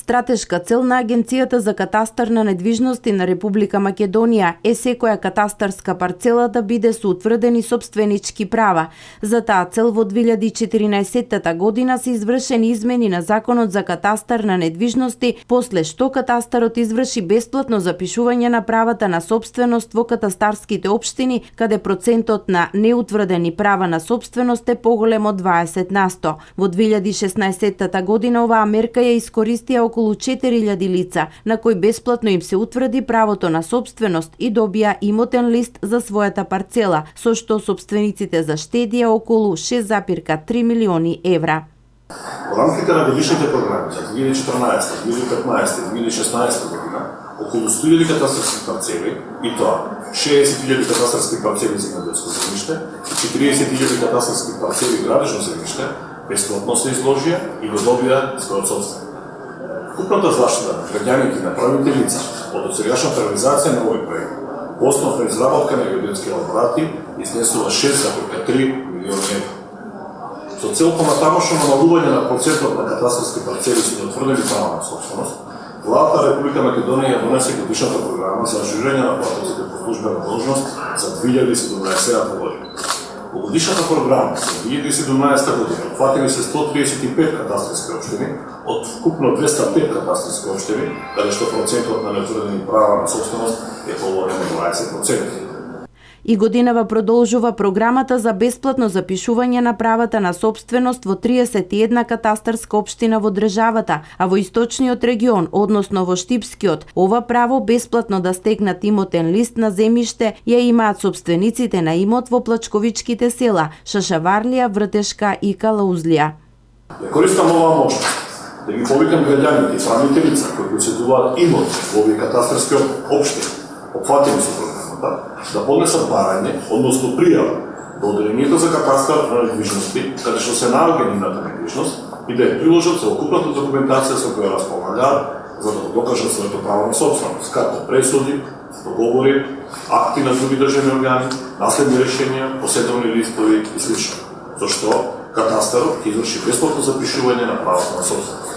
Стратешка цел на Агенцијата за катастар на недвижности на Република Македонија е секоја катастарска парцела да биде со утврдени сопстvenички права. За таа цел во 2014 година се извршени измени на Законот за катастар на недвижности, после што катастарот изврши бесплатно запишување на правата на сопственост во катастарските општини, каде процентот на неутврдени права на сопственост е поголем од 20%. Во 2016 година оваа мерка ја искористија околу 4000 лица, на кои бесплатно им се утврди правото на сопственост и добија имотен лист за својата парцела, со што сопствениците заштедија околу 6,3 милиони евра. Во рамките на годишните програми за 2014, 2015 и 2016 година, околу 100.000 катастарски парцели, и тоа 60.000 катастарски парцели за земјоделско земјиште и 40.000 катастарски парцели градежно земјиште, бесплатно се изложија и го добија својот собственик. Купната заштита на граѓаните и на правните лица од досегашната реализација на овој проект, по основа на изработка на геодетски елаборати, изнесува 6,3 милиони евра. Со цел понатамошно намалување на процентот на катастарски парцели со неутврдени права на собственост, Владата на Република Македонија донесе годишната програма за ажурирање на платоците по службена должност за 2017 година. Во годишната програма за 2017 година опфатени се 135 катастарски општини од вкупно 205 катастарски општини, каде што процентот на неутврдени права на собственост е поголем од 20%. И годинава продолжува програмата за бесплатно запишување на правата на сопственост во 31 катастарска општина во државата, а во источниот регион, односно во Штипскиот, ова право бесплатно да стекнат имотен лист на земјиште ја имаат сопствениците на имот во плачковичките села Шашаварлија, Вртешка и Калаузлија. Ја користам оваа можност да ги повикам граѓаните и правните лица кои поседуваат имот во овие катастарски општини, опфатени со програмата, да поднесат барање, односно пријава до Одделението за катастар на недвижности, каде што се наоѓа нивната недвижност, и да ја приложат целокупната документација со која располагаат, за да го докажат своето право на собственост, како пресуди, договори, акти на други државни органи, наследни решенија, поседовни листови и сл. Зашто катастарот ќе изврши бесплатно запишување на правото на собственост.